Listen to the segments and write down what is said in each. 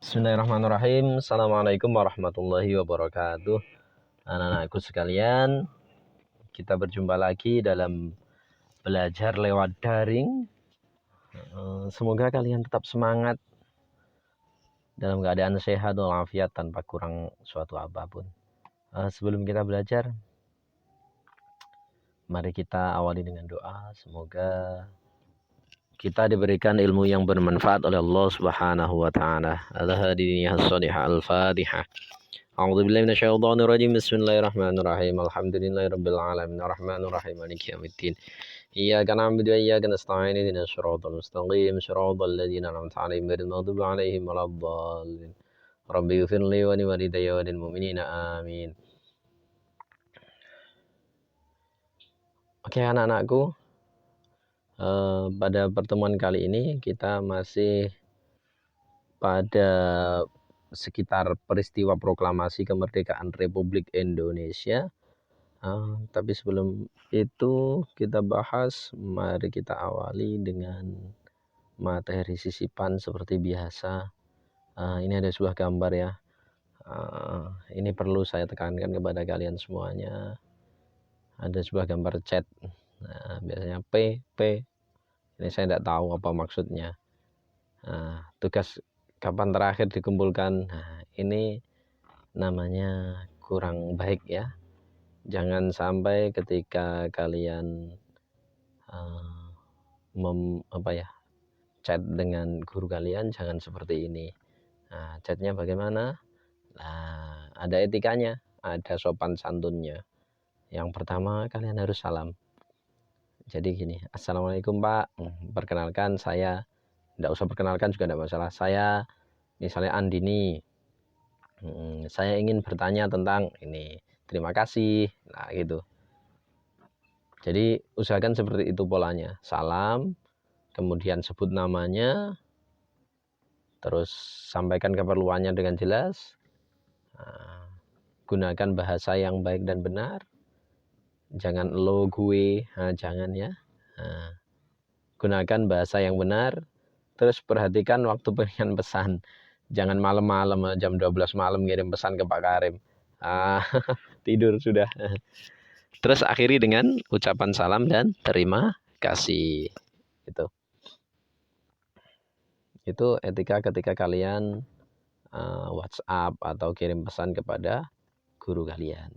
Bismillahirrahmanirrahim. Assalamualaikum warahmatullahi wabarakatuh. Anak-anakku sekalian, kita berjumpa lagi dalam belajar lewat daring. Semoga kalian tetap semangat dalam keadaan sehat walafiat tanpa kurang suatu apapun. Sebelum kita belajar, mari kita awali dengan doa. Semoga kita diberikan ilmu yang bermanfaat oleh Allah Subhanahu wa taala. Al-hadiniyah as-salihah al-Fatihah. A'udzu billahi minasyaitonir rajim. Bismillahirrahmanirrahim. Alhamdulillahirabbil alamin arrahmanir rahim maliki yaumiddin. Iyyaka na'budu wa iyyaka nasta'in ihdinas siratal mustaqim siratal ladzina an'amta 'alaihim ghairil maghdubi 'alaihim waladdallin. Rabbi ighfirli wa liwalidayya wa lil mu'minina amin. Oke anak-anakku, pada pertemuan kali ini kita masih pada sekitar peristiwa proklamasi kemerdekaan Republik Indonesia. Tapi sebelum itu kita bahas, mari kita awali dengan materi sisipan seperti biasa. Ini ada sebuah gambar ya. Ini perlu saya tekankan kepada kalian semuanya. Ada sebuah gambar chat. Nah, biasanya P. Ini saya tidak tahu apa maksudnya. Tugas kapan terakhir dikumpulkan. Nah, ini namanya kurang baik ya. Jangan sampai ketika kalian chat dengan guru kalian, jangan seperti ini. Nah, chatnya bagaimana? Nah, ada etikanya, ada sopan santunnya. Yang pertama, kalian harus salam. Jadi gini, Assalamualaikum Pak, perkenalkan saya, tidak usah perkenalkan juga tidak masalah. Saya misalnya Andini, saya ingin bertanya tentang ini. Terima kasih. Nah gitu. Jadi usahakan seperti itu polanya. Salam, kemudian sebut namanya, terus sampaikan keperluannya dengan jelas. Gunakan bahasa yang baik dan benar. Jangan lo gue, jangan ya. Gunakan bahasa yang benar. Terus perhatikan waktu pengen pesan. Jangan malam-malam jam 12 malam ngirim pesan ke Pak Karim. Tidur sudah. Terus akhiri dengan ucapan salam dan terima kasih. Itu etika ketika kalian WhatsApp atau kirim pesan kepada guru kalian.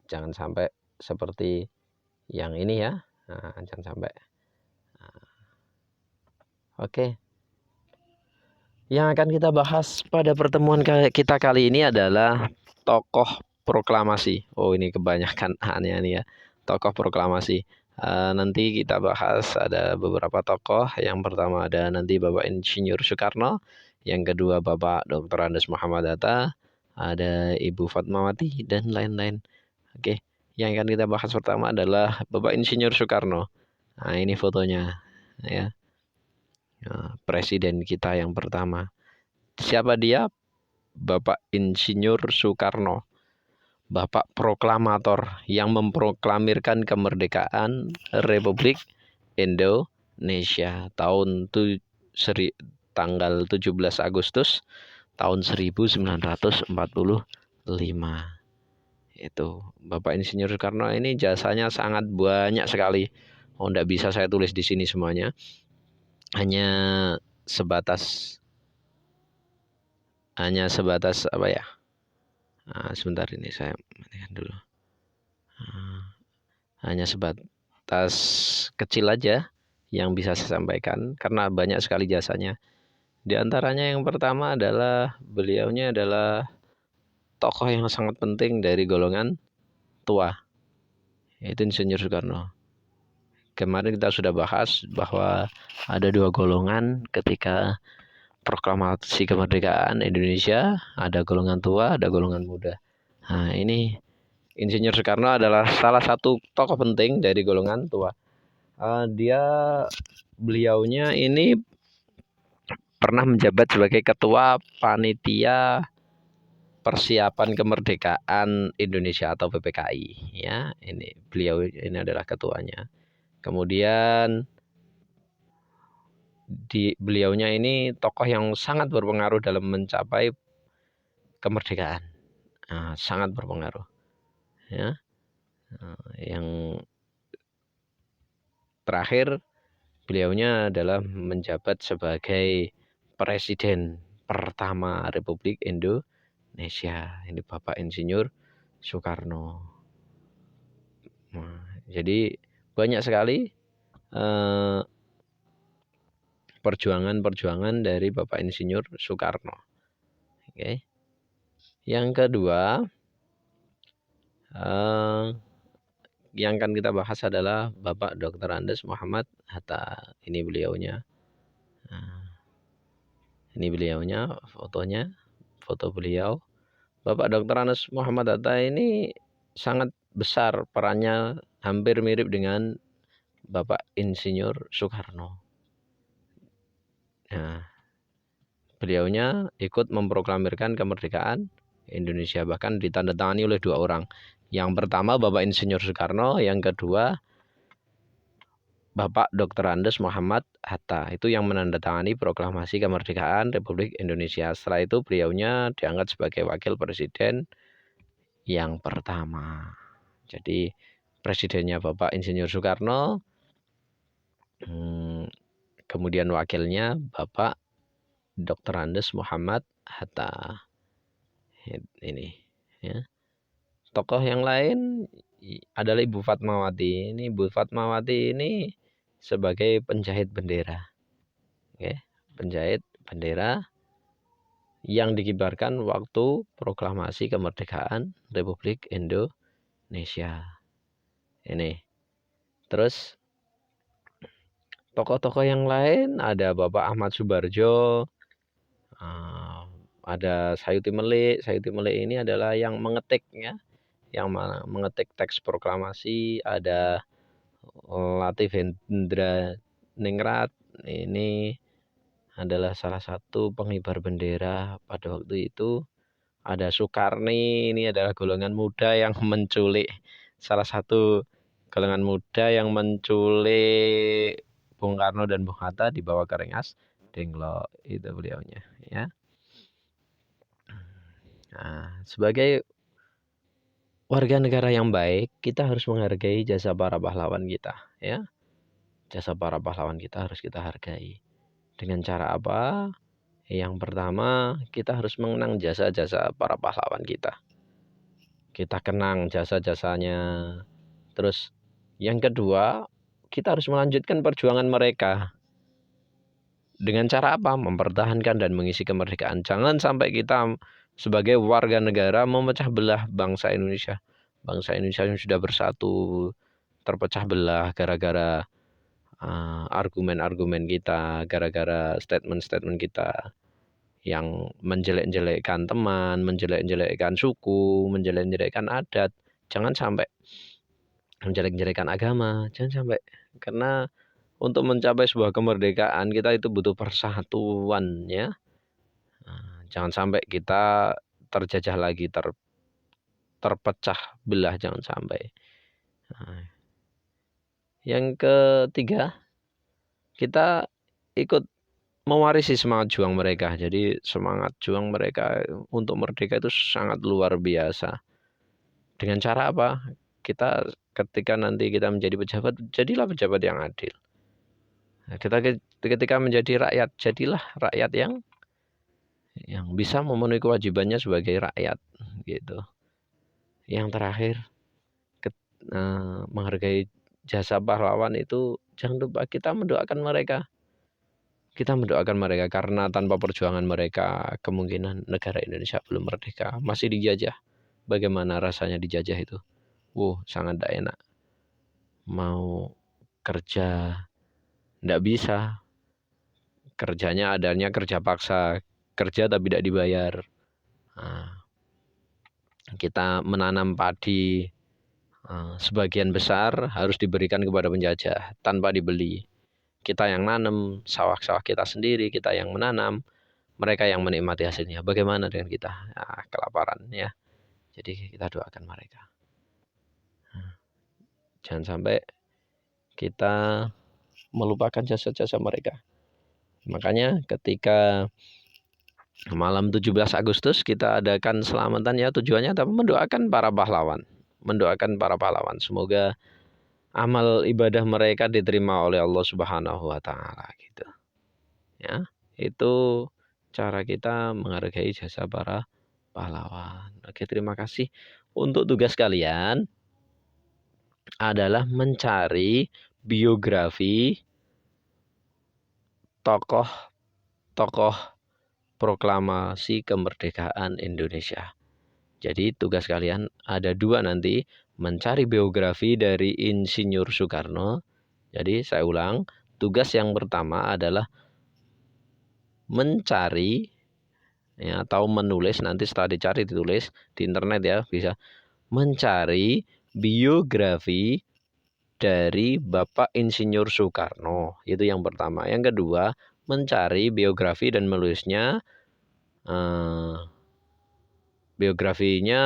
Jangan sampai seperti yang ini ya. Jangan sampai. Oke. Yang akan kita bahas pada pertemuan kita kali ini adalah tokoh proklamasi. Oh, ini kebanyakan aneh nih ya. Tokoh proklamasi. Nanti kita bahas ada beberapa tokoh. Yang pertama ada nanti Bapak Insinyur Soekarno. Yang kedua Bapak Dr. Andes Muhammad Hatta. Ada Ibu Fatmawati dan lain-lain. Oke. Yang akan kita bahas pertama adalah Bapak Insinyur Soekarno. Nah, ini fotonya ya. Presiden kita yang pertama. Siapa dia? Bapak Insinyur Soekarno. Bapak proklamator yang memproklamirkan kemerdekaan Republik Indonesia tahun tanggal 17 Agustus tahun 1945. Itu Bapak Insinyur Soekarno ini jasanya sangat banyak sekali. Tidak bisa saya tulis di sini semuanya. Hanya sebatas apa ya? Sebentar ini saya matikan dulu. Hanya sebatas kecil aja yang bisa saya sampaikan karena banyak sekali jasanya. Di antaranya yang pertama adalah beliaunya adalah tokoh yang sangat penting dari golongan tua, yaitu Insinyur Soekarno. Kemarin kita sudah bahas bahwa ada dua golongan ketika proklamasi kemerdekaan Indonesia, ada golongan tua, ada golongan muda. Nah, ini Insinyur Soekarno adalah salah satu tokoh penting dari golongan tua. Beliaunya ini pernah menjabat sebagai ketua panitia persiapan kemerdekaan Indonesia atau PPKI ya. Beliau ini adalah ketuanya. Kemudian beliaunya ini tokoh yang sangat berpengaruh dalam mencapai kemerdekaan. Sangat berpengaruh. Ya. Yang terakhir, beliaunya adalah menjabat sebagai Presiden pertama Republik Indonesia. Ini Bapak Insinyur Soekarno. Jadi banyak sekali perjuangan-perjuangan dari Bapak Insinyur Soekarno. Oke. Yang kedua, yang akan kita bahas adalah Bapak Dr. Andes Muhammad Hatta. Ini beliaunya. Ini beliaunya, fotonya, foto beliau. Bapak Dr. Andes Muhammad Hatta ini sangat besar perannya, hampir mirip dengan Bapak Insinyur Soekarno. Nah, beliaunya ikut memproklamirkan kemerdekaan Indonesia, bahkan ditandatangani oleh 2 orang. Yang pertama Bapak Insinyur Soekarno, yang kedua Bapak Dr. Andes Muhammad Hatta. Itu yang menandatangani proklamasi kemerdekaan Republik Indonesia. Setelah itu beliaunya diangkat sebagai wakil presiden yang pertama. Jadi presidennya Bapak Insinyur Soekarno, kemudian wakilnya Bapak Dr. Andes Muhammad Hatta. Ini ya. Tokoh yang lain adalah Ibu Fatmawati. Ini Ibu Fatmawati ini sebagai penjahit bendera. Oke, penjahit bendera yang dikibarkan waktu proklamasi kemerdekaan Republik Indonesia. Ini. Terus tokoh-tokoh yang lain ada Bapak Ahmad Subarjo, ada Sayuti Melik. Sayuti Melik ini adalah yang mengetik ya, yang mengetik teks proklamasi. Ada Latif Hendra Ningrat, ini adalah salah satu pengibar bendera pada waktu itu. Ada Soekarni, ini adalah golongan muda yang menculik, salah satu golongan muda yang menculik Bung Karno dan Bung Hatta di bawah Rengas Dengklok. Itu beliaunya ya. Nah, sebagai warga negara yang baik, kita harus menghargai jasa para pahlawan kita ya. Jasa para pahlawan kita harus kita hargai. Dengan cara apa? Yang pertama, kita harus mengenang jasa-jasa para pahlawan kita. Kita kenang jasa-jasanya. Terus yang kedua, kita harus melanjutkan perjuangan mereka. Dengan cara apa? Mempertahankan dan mengisi kemerdekaan. Jangan sampai kita sebagai warga negara memecah belah bangsa Indonesia. Bangsa Indonesia yang sudah bersatu terpecah belah gara-gara argumen-argumen kita, gara-gara statement-statement kita yang menjelek-jelekkan teman, menjelek-jelekkan suku, menjelek-jelekkan adat. Jangan sampai menjelek-jelekkan agama, jangan sampai. Karena untuk mencapai sebuah kemerdekaan kita itu butuh persatuan ya. Jangan sampai kita terjajah lagi, terpecah belah, jangan sampai. Yang ketiga, kita ikut mewarisi semangat juang mereka. Jadi semangat juang mereka untuk merdeka itu sangat luar biasa. Dengan cara apa? Kita ketika nanti kita menjadi pejabat, jadilah pejabat yang adil. Kita ketika menjadi rakyat, jadilah rakyat yang bisa memenuhi kewajibannya sebagai rakyat gitu. Yang terakhir, menghargai jasa pahlawan itu jangan lupa kita mendoakan mereka. Kita mendoakan mereka karena tanpa perjuangan mereka kemungkinan negara Indonesia belum merdeka, masih dijajah. Bagaimana rasanya dijajah itu? Sangat tidak enak. Mau kerja tidak bisa. Kerjanya adanya kerja paksa, kerja tapi tidak dibayar. Kita menanam padi, sebagian besar harus diberikan kepada penjajah tanpa dibeli. Kita yang nanam sawah-sawah kita sendiri, kita yang menanam, mereka yang menikmati hasilnya. Bagaimana dengan kita? Kelaparan ya. Jadi kita doakan mereka. Jangan sampai kita melupakan jasa-jasa mereka. Makanya ketika malam 17 Agustus kita adakan selamatan ya, tujuannya tapi mendoakan para pahlawan. Mendoakan para pahlawan. Semoga amal ibadah mereka diterima oleh Allah Subhanahu wa taala gitu. Ya, itu cara kita menghargai jasa para pahlawan. Oke, terima kasih. Untuk tugas kalian adalah mencari biografi tokoh-tokoh proklamasi kemerdekaan Indonesia. Jadi tugas kalian ada dua nanti, mencari biografi dari Insinyur Soekarno. Jadi saya ulang, tugas yang pertama adalah mencari ya, atau menulis, nanti setelah dicari ditulis di internet ya, bisa mencari biografi dari Bapak Insinyur Soekarno. Itu yang pertama. Yang kedua, mencari biografi dan menulisnya biografinya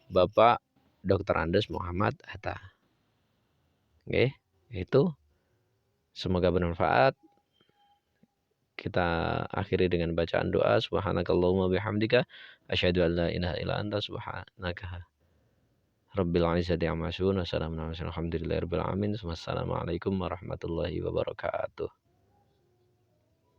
Bapak Dr. Andes Muhammad Hatta. Oke, itu semoga bermanfaat. Kita akhiri dengan bacaan doa. Subhanakallahumma bihamdika asyhadu an la ilaha illa anta subhanaka rabbil izzati amma yasifun. Wassalamu alaikum warahmatullahi wabarakatuh.